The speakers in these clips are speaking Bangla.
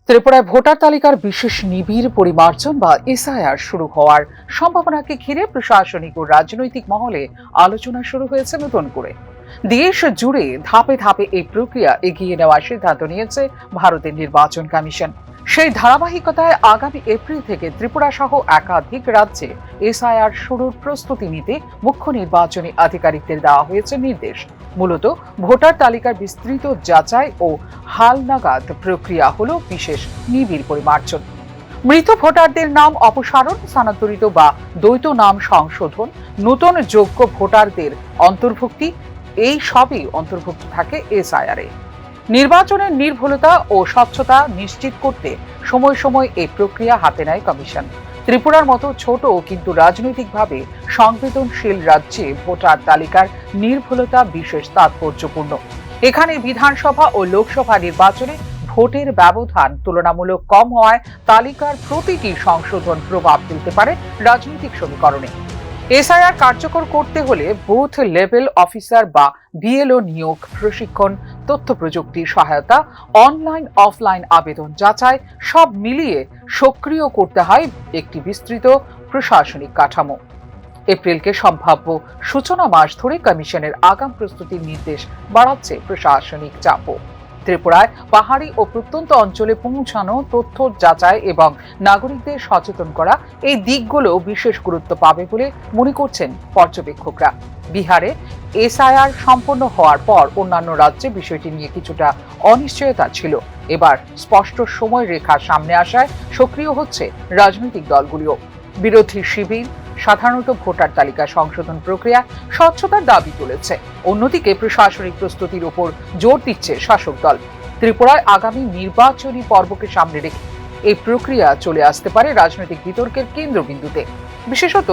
ত্রিপুরায় ভোটার তালিকার বিশেষ নিবিড় পরিমার্জন বা এসআইআর শুরু হওয়ার সম্ভাবনাকে ঘিরে প্রশাসনিক ও রাজনৈতিক মহলে আলোচনা শুরু হয়েছে নতুন করে। দেশ জুড়ে ধাপে ধাপে এই প্রক্রিয়া এগিয়ে নেওয়ার সিদ্ধান্ত নিয়েছে ভারতের নির্বাচন কমিশন। সেই ধারাবাহিকতায় আগামী এপ্রিল থেকে ত্রিপুরা সহ একাধিক রাজ্যে এসআইআর শুরুর প্রস্তুতি নিতে মুখ্য নির্বাচনী আধিকারিকদের দেওয়া হয়েছে নির্দেশ। মূলত ভোটার তালিকার বিস্তৃত যাচাই ও হালনাগাদ প্রক্রিয়া হল বিশেষ নিবিড় পরিমার্জন। মৃত ভোটারদের নাম অপসারণ, স্থানান্তরিত বা দ্বৈত নাম সংশোধন, নতুন যোগ্য ভোটারদের অন্তর্ভুক্তি, এই সবই অন্তর্ভুক্ত থাকে এসআইআর-এ। নির্বাচনের নির্ভুলতা ও স্বচ্ছতা নিশ্চিত করতে সময় সময় এই প্রক্রিয়া হাতে নেয় কমিশন। ত্রিপুরার মতো ছোট কিন্তু রাজনৈতিকভাবে সংবেদনশীল রাজ্যে ভোটার তালিকার নির্ভুলতা বিশেষ তাৎপর্যপূর্ণ। এখানে বিধানসভা ও লোকসভা নির্বাচনে ভোটের ব্যবধান তুলনামূলক কম হওয়ায় তালিকার প্রতিটি সংশোধন প্রভাব ফেলতে পারে রাজনৈতিক সমীকরণে। এসআইআর কার্যকর করতে হলে বুথ লেভেল অফিসার বা বিএলও নিয়োগ, প্রশিক্ষণ, তথ্য প্রযুক্তির সহায়তা, অনলাইন অফলাইন আবেদন যাচাই সব মিলিয়ে সক্রিয় করতে হয় একটি বিস্তৃত প্রশাসনিক কাঠামো। এপ্রিলকে সম্ভাব্য সূচনা মাস ধরে কমিশনের আগাম প্রস্তুতির নির্দেশ বাড়াচ্ছে প্রশাসনিক চাপও। ত্রিপুরায় পাহাড়ি ও প্রত্যন্ত অঞ্চলে পৌঁছানো, তথ্য যাচাই এবং নাগরিকদের সচেতন করা, এই দিকগুলো বিশেষ গুরুত্ব পাবে বলে মনে করছেন পর্যবেক্ষকরা। বিহারে এসআইআর সম্পন্ন হওয়ার পর অন্যান্য রাজ্যে বিষয়টি নিয়ে কিছুটা অনিশ্চয়তা ছিল। এবার স্পষ্ট সময় রেখা সামনে আসায় সক্রিয় হচ্ছে রাজনৈতিক দলগুলিও। বিরোধী শিবির সাধারণত ভোটার তালিকা সংশোধন প্রক্রিয়া স্বচ্ছতার দাবি তুলেছে। অন্যদিকে প্রশাসনিক প্রস্তুতির উপর জোর দিচ্ছে শাসক দল। ত্রিপুরায় আগামী নির্বাচনী পর্বকে সামনে রেখে এই প্রক্রিয়া চলে আসতে পারে রাজনৈতিক বিতর্কের কেন্দ্রবিন্দুতে। বিশেষত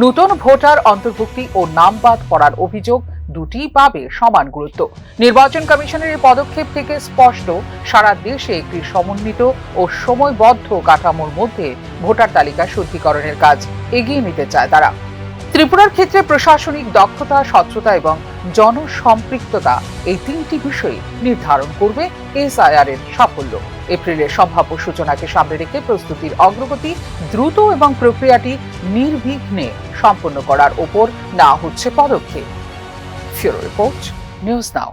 নতুন ভোটার অন্তর্ভুক্তি ও নাম বাদ পড়ার অভিযোগ দুটি পাবে সমান গুরুত্ব। নির্বাচন কমিশনের এই পদক্ষেপ থেকে স্পষ্ট, সারা দেশে একটি সমন্বিত ও সময়বদ্ধ কাঠামোর মধ্যে ভোটার তালিকা শুদ্ধিকরণের কাজ এগিয়ে নিতে চায় তারা। ত্রিপুরার ক্ষেত্রে প্রশাসনিক দক্ষতা, স্বচ্ছতা এবং জনসম্পৃক্ততা, এই তিনটি বিষয় নির্ধারণ করবে এসআইআর এর সাফল্য। এপ্রিলের সম্ভাব্য সূচনাকে সামনে রেখে প্রস্তুতির অগ্রগতি দ্রুত এবং প্রক্রিয়াটি নির্বিঘ্নে সম্পন্ন করার উপর নেওয়া হচ্ছে পদক্ষেপ। Bureau report, news now.